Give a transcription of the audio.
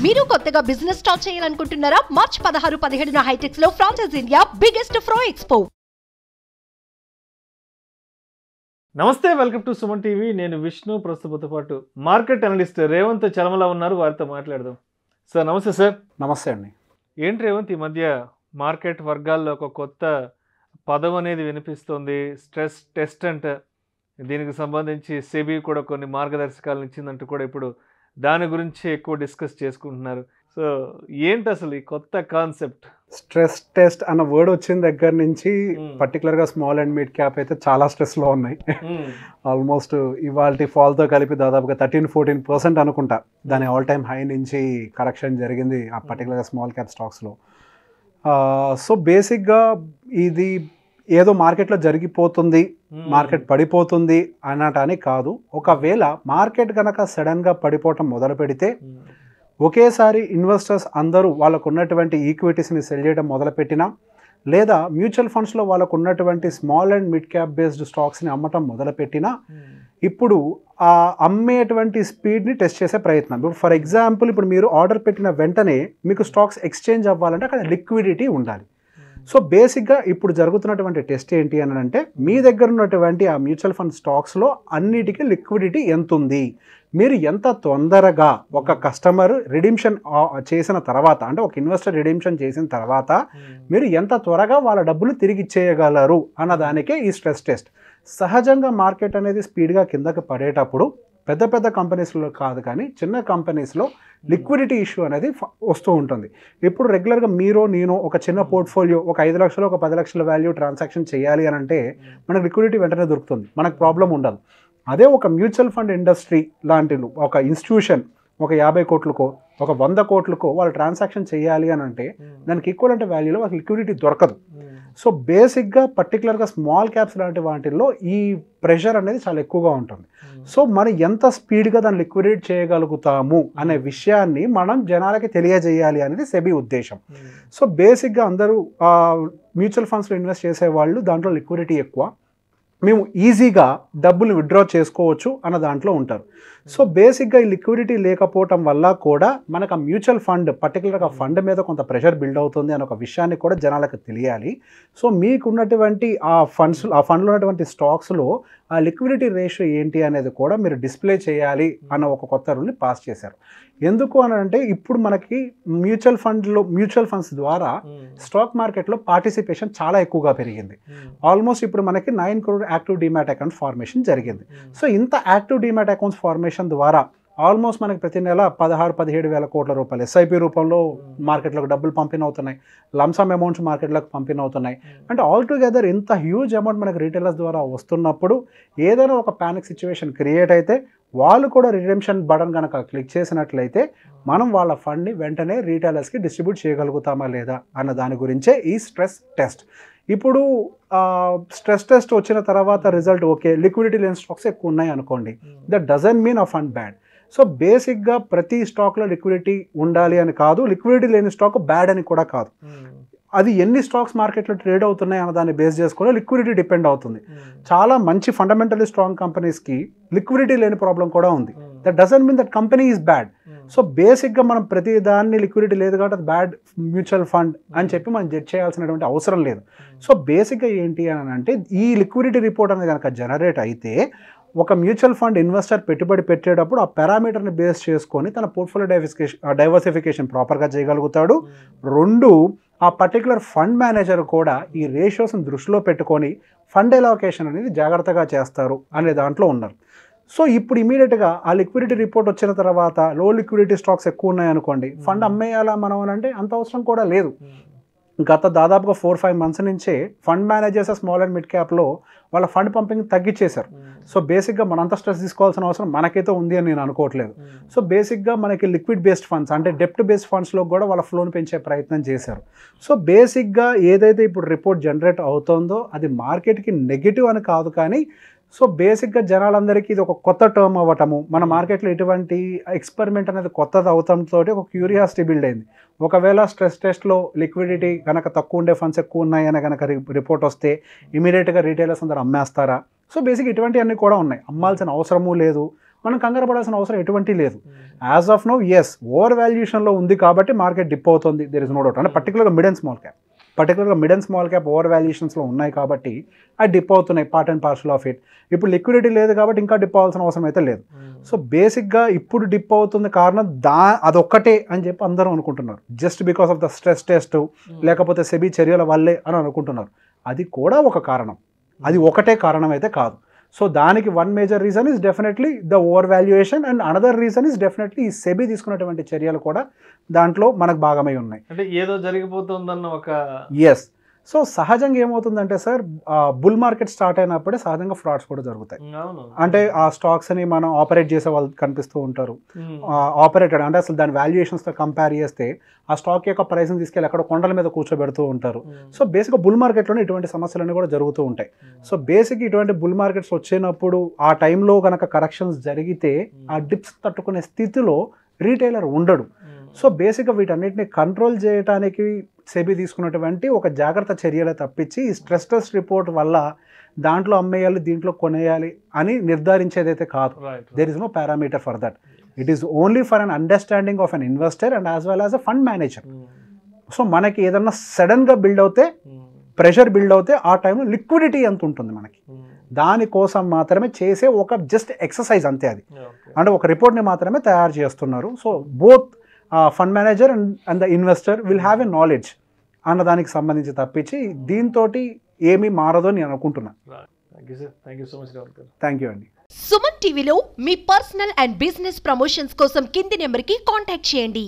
మీరు కొత్తగా business start చేయాలనుకుంటున్నారా? మార్చ్ 16-17 హైటెక్స్ లో ఫ్రాన్సెస్ ఇండియా బిగ్గెస్ట్ ఫ్రో ఎక్స్పో. నమస్తే, వెల్కమ్ టు సుమన్ టీవీ. నేను విష్ణు. ప్రస్తుతంతో పాటు మార్కెట్ అనలిస్ట్ రేవంత్ చలమల ఉన్నారు. వారితో మాట్లాడదాం. సార్ నమస్తే. సార్ నమస్తే అండి. ఏంటి రేవంత్, ఈ మధ్య మార్కెట్ వర్గాల్లో ఒక కొత్త పదం అనేది వినిపిస్తుంది, స్ట్రెస్ టెస్ట్ అంట. దీనికి సంబంధించి సెబీ కూడా కొన్ని మార్గదర్శకాలను ఇచ్చిందంటూ కూడా ఇప్పుడు దాని గురించి ఎక్కువ డిస్కస్ చేసుకుంటున్నారు. సో ఏంటి అసలు ఈ కొత్త కాన్సెప్ట్? స్ట్రెస్ టెస్ట్ అన్న వర్డ్ వచ్చిన దగ్గర నుంచి పర్టికులర్గా స్మాల్ అండ్ మిడ్ క్యాప్ అయితే చాలా స్ట్రెస్లో ఉన్నాయి. ఆల్మోస్ట్ ఇవాళ ఫాల్తో కలిపి దాదాపుగా 13-14% అనుకుంటా దాని ఆల్ టైమ్ హై నుంచి కరెక్షన్ జరిగింది ఆ పర్టికులర్గా స్మాల్ క్యాప్ స్టాక్స్లో. సో బేసిక్గా ఇది ఏదో మార్కెట్లో జరిగిపోతుంది, మార్కెట్ పడిపోతుంది అనటానికి కాదు. ఒకవేళ మార్కెట్ కనుక సడన్గా పడిపోవటం మొదలు పెడితే ఒకేసారి ఇన్వెస్టర్స్ అందరూ వాళ్ళకు ఉన్నటువంటి ఈక్విటీస్ని సెల్ చేయడం మొదలుపెట్టినా, లేదా మ్యూచువల్ ఫండ్స్లో వాళ్ళకు ఉన్నటువంటి small and mid cap based స్టాక్స్ని అమ్మటం మొదలుపెట్టినా, ఇప్పుడు ఆ అమ్మేటువంటి స్పీడ్ని టెస్ట్ చేసే ప్రయత్నం. ఇప్పుడు ఫర్ ఎగ్జాంపుల్, ఇప్పుడు మీరు ఆర్డర్ పెట్టిన వెంటనే మీకు స్టాక్స్ ఎక్స్చేంజ్ అవ్వాలంటే అక్కడ లిక్విడిటీ ఉండాలి. సో బేసిక్గా ఇప్పుడు జరుగుతున్నటువంటి టెస్ట్ ఏంటి అని అంటే, మీ దగ్గర ఉన్నటువంటి ఆ మ్యూచువల్ ఫండ్ స్టాక్స్లో అన్నిటికీ లిక్విడిటీ ఎంత ఉంది, మీరు ఎంత తొందరగా ఒక కస్టమర్ రిడీమ్షన్ చేసిన తర్వాత, అంటే ఒక ఇన్వెస్టర్ రిడీమ్షన్ చేసిన తర్వాత మీరు ఎంత త్వరగా వాళ్ళ డబ్బులు తిరిగి ఇచ్చేయగలరు అన్నదానికే ఈ స్ట్రెస్ టెస్ట్. సహజంగా మార్కెట్ అనేది స్పీడ్గా కిందకి పడేటప్పుడు పెద్ద పెద్ద కంపెనీస్లో కాదు, కానీ చిన్న కంపెనీస్లో లిక్విడిటీ ఇష్యూ అనేది వస్తూ ఉంటుంది. ఇప్పుడు రెగ్యులర్గా మీరు నేను ఒక చిన్న పోర్ట్ఫోలియో ఒక 5 లక్షలు ఒక 10 లక్షల వాల్యూ ట్రాన్సాక్షన్ చేయాలి అని అంటే మనకు లిక్విడిటీ వెంటనే దొరుకుతుంది, మనకు ప్రాబ్లం ఉండదు. అదే ఒక మ్యూచువల్ ఫండ్ ఇండస్ట్రీ లాంటి ఒక ఇన్స్టిట్యూషన్ ఒక 50 కోట్లకో ఒక 100 కోట్లకో వాళ్ళు ట్రాన్సాక్షన్ చేయాలి అని అంటే దానికి ఈక్వలెంట్ వాల్యూలో వాళ్ళకి లిక్విడిటీ దొరకదు. సో బేసిక్గా పర్టికులర్గా స్మాల్ క్యాప్స్ లాంటి వాటిల్లో ఈ ప్రెషర్ అనేది చాలా ఎక్కువగా ఉంటుంది. సో మనం ఎంత స్పీడ్గా దాన్ని లిక్విడేట్ చేయగలుగుతాము అనే విషయాన్ని మనం జనాలకి తెలియజేయాలి అనేది సెబీ ఉద్దేశం. సో బేసిక్గా అందరూ మ్యూచువల్ ఫండ్స్లో ఇన్వెస్ట్ చేసేవాళ్ళు దాంట్లో లిక్విడిటీ ఎక్కువ, మేము ఈజీగా డబ్బులు విత్డ్రా చేసుకోవచ్చు అన్న దాంట్లో ఉంటారు. సో బేసిక్గా ఈ లిక్విడిటీ లేకపోవటం వల్ల కూడా మనకు ఆ మ్యూచువల్ ఫండ్ పర్టికులర్గా ఫండ్ మీద కొంత ప్రెషర్ బిల్డ్ అవుతుంది అనే ఒక విషయాన్ని కూడా జనాలకు తెలియాలి. సో మీకున్నటువంటి ఆ ఫండ్లో ఉన్నటువంటి స్టాక్స్లో ఆ లిక్విడిటీ రేషియో ఏంటి అనేది కూడా మీరు డిస్ప్లే చేయాలి అన్న ఒక కొత్త రూల్ని పాస్ చేశారు. ఎందుకు అని అంటే ఇప్పుడు మనకి మ్యూచువల్ ఫండ్స్ ద్వారా స్టాక్ మార్కెట్లో పార్టిసిపేషన్ చాలా ఎక్కువగా పెరిగింది. ఆల్మోస్ట్ ఇప్పుడు మనకి 9 crore active demat account formation జరిగింది. సో ఇంత యాక్టివ్ డీమ్యాట్ అకౌంట్స్ ఫార్మేషన్ ద్వారా ఆల్మోస్ట్ మనకి ప్రతి నెల 16-17 వేల కోట్ల రూపాయలు ఎస్ఐపి రూపంలో మార్కెట్లోకి డబ్బులు పంపిణీ అవుతున్నాయి, లంసమ్ అమౌంట్స్ మార్కెట్లోకి పంపిణీ అవుతున్నాయి. అంటే ఆల్ టుగెదర్ ఇంత హ్యూజ్ అమౌంట్ మనకి రీటైలర్స్ ద్వారా వస్తున్నప్పుడు ఏదైనా ఒక ప్యానిక్ సిచ్యువేషన్ క్రియేట్ అయితే వాళ్ళు కూడా రిడెంప్షన్ బటన్ కనుక క్లిక్ చేసినట్లయితే మనం వాళ్ళ ఫండ్ని వెంటనే రీటైలర్స్కి డిస్ట్రిబ్యూట్ చేయగలుగుతామా లేదా అన్న దాని గురించే ఈ స్ట్రెస్ టెస్ట్. ఇప్పుడు స్ట్రెస్ టెస్ట్ వచ్చిన తర్వాత రిజల్ట్ ఓకే, లిక్విడిటీ లేని స్టాక్స్ ఎక్కువ ఉన్నాయి అనుకోండి, దట్ డజంట్ మీన్ ఆ ఫండ్ బ్యాడ్. సో బేసిక్గా ప్రతి స్టాక్లో లిక్విడిటీ ఉండాలి అని కాదు, లిక్విడిటీ లేని స్టాక్ బ్యాడ్ అని కూడా కాదు. అది ఎన్ని స్టాక్స్ మార్కెట్లో ట్రేడ్ అవుతున్నాయి అన్న దాన్ని బేస్ చేసుకుని లిక్విడిటీ డిపెండ్ అవుతుంది. చాలా మంచి ఫండమెంటలీ స్ట్రాంగ్ కంపెనీస్కి లిక్విడిటీ లేని ప్రాబ్లం కూడా ఉంది. That doesn't mean that company is bad. So బేసిక్గా మనం ప్రతి దాన్ని లిక్విడిటీ లేదు కాబట్టి అది బ్యాడ్ మ్యూచువల్ ఫండ్ అని చెప్పి మనం జడ్జ్ చేయాల్సినటువంటి అవసరం లేదు. సో బేసిక్గా ఏంటి అని అంటే ఈ లిక్విడిటీ రిపోర్ట్ అనేది కనుక జనరేట్ అయితే ఒక మ్యూచువల్ ఫండ్ ఇన్వెస్టర్ పెట్టుబడి పెట్టేటప్పుడు ఆ పారామీటర్ని బేస్ చేసుకొని తన పోర్ట్ఫోలియో డైవర్సిఫికేషన్ ప్రాపర్గా చేయగలుగుతాడు. 2, ఆ పర్టికులర్ ఫండ్ మేనేజర్ కూడా ఈ రేషియోస్ని దృష్టిలో పెట్టుకొని ఫండ్ ఎలోకేషన్ అనేది జాగ్రత్తగా చేస్తారు అనే దాంట్లో ఉన్నారు. సో ఇప్పుడు ఇమీడియట్గా ఆ లిక్విడిటీ రిపోర్ట్ వచ్చిన తర్వాత లో లిక్విడిటీ స్టాక్స్ ఎక్కువ ఉన్నాయనుకోండి, ఫండ్ అమ్మేయాలా మనం అని అంటే అంత అవసరం కూడా లేదు. గత దాదాపుగా 4-5 months నుంచే fund managers small and mid క్యాప్లో వాళ్ళ ఫండ్ పంపింగ్ తగ్గించేశారు. సో బేసిక్గా మనంత స్ట్రెస్ తీసుకోవాల్సిన అవసరం మనకైతే ఉంది అని నేను అనుకోవట్లేదు. సో బేసిక్గా మనకి లిక్విడ్ బేస్డ్ ఫండ్స్ అంటే డెప్ట్ బేస్డ్ ఫండ్స్లో కూడా వాళ్ళ ఫ్లోని పెంచే ప్రయత్నం చేశారు. సో బేసిక్గా ఏదైతే ఇప్పుడు రిపోర్ట్ జనరేట్ అవుతుందో అది మార్కెట్కి నెగిటివ్ అని కాదు, కానీ సో బేసిక్గా జనాలందరికీ ఇది ఒక కొత్త టర్మ్ అవ్వటము, మన మార్కెట్లో ఎటువంటి ఎక్స్పెరిమెంట్ అనేది కొత్తది అవటంతో ఒక క్యూరియాసిటీ బిల్డ్ అయింది. ఒకవేళ స్ట్రెస్ టెస్ట్లో లిక్విడిటీ కనుక తక్కువ ఉండే ఫండ్స్ ఎక్కువ ఉన్నాయని కనుక రిపోర్ట్ వస్తే ఇమీడియట్గా రీటైలర్స్ అందరూ అమ్మేస్తారా? సో బేసిక్ ఇటువంటివన్నీ కూడా ఉన్నాయి. అమ్మాల్సిన అవసరమూ లేదు, మనం కంగారు పడాల్సిన అవసరం ఎటువంటి లేదు. As of now is over వాల్యుయేషన్లో ఉంది కాబట్టి మార్కెట్ డిప్ అవుతుంది, దేర్ ఇస్ నో డౌట్. అంటే పర్టికులర్గా mid and small cap over వాల్యుయేషన్స్లో ఉన్నాయి కాబట్టి అది డిప్ అవుతున్నాయి, part and parcel of it. ఇప్పుడు లిక్విడిటీ లేదు కాబట్టి ఇంకా డిప్ అవ్వాల్సిన అవసరం అయితే లేదు. సో బేసిక్గా ఇప్పుడు డిప్ అవుతుంది కారణం అదొక్కటే అని చెప్పి అందరూ అనుకుంటున్నారు, just because of the stress test లేకపోతే సెబీ చర్యల వల్లే అని అనుకుంటున్నారు. అది కూడా ఒక కారణం, అది ఒకటే కారణం అయితే కాదు. సో దానికి one major reason is definitely the over valuation and another reason is definitely ఈ సెబీ తీసుకున్నటువంటి చర్యలు కూడా దాంట్లో మనకు భాగమై ఉన్నాయి. అంటే ఏదో జరిగిపోతుందన్న ఒక ఎస్. సో సహజంగా ఏమవుతుందంటే సార్, బుల్ మార్కెట్ స్టార్ట్ అయినప్పుడే సహజంగా ఫ్రాడ్స్ కూడా జరుగుతాయి. అంటే ఆ స్టాక్స్ని మనం ఆపరేట్ చేసే వాళ్ళు కనిపిస్తూ ఉంటారు. ఆపరేటెడ్ అంటే అసలు దాని వాల్యుయేషన్స్తో కంపేర్ చేస్తే ఆ స్టాక్ యొక్క ప్రైస్ని తీసుకెళ్ళి అక్కడ కొండల మీద కూర్చోబెడుతూ ఉంటారు. సో బేసిక్గా బుల్ మార్కెట్లోనే ఇటువంటి సమస్యలన్నీ కూడా జరుగుతూ ఉంటాయి. సో బేసిక్ ఇటువంటి బుల్ మార్కెట్స్ వచ్చినప్పుడు ఆ టైంలో కనుక కరెక్షన్స్ జరిగితే ఆ డిప్స్ తట్టుకునే స్థితిలో రీటైలర్ ఉండడు. సో బేసిక్గా వీటన్నిటిని కంట్రోల్ చేయడానికి సెబీ తీసుకున్నటువంటి ఒక జాగ్రత్త చర్యలు తప్పించి ఈ స్ట్రెస్ టెస్ట్ రిపోర్ట్ వల్ల దాంట్లో అమ్మేయాలి దీంట్లో కొనేయాలి అని నిర్ధారించేదైతే కాదు. There is no parameter for that. It is only for an understanding of an investor and as well as a fund manager. So మనకి ఏదన్నా సడన్గా బిల్డ్ అవుతే, ప్రెషర్ బిల్డ్ అవుతే ఆ టైంలో లిక్విడిటీ ఎంత ఉంటుంది మనకి, దానికోసం మాత్రమే చేసే ఒక జస్ట్ ఎక్సర్సైజ్ అంతే. అది అంటే ఒక రిపోర్ట్ని మాత్రమే తయారు చేస్తున్నారు. So both fund manager and the investor will have a knowledge అన్న దానికి సంబంధించి తప్పించి దీంతో ఏమీ మారదు అని నేను అనుకుంటున్నాను. థ్యాంక్ యూ అండి. సుమన్ టీవీలో మీ పర్సనల్ అండ్ బిజినెస్ ప్రమోషన్స్ కోసం కింది నెంబర్కి కాంటాక్ట్ చేయండి.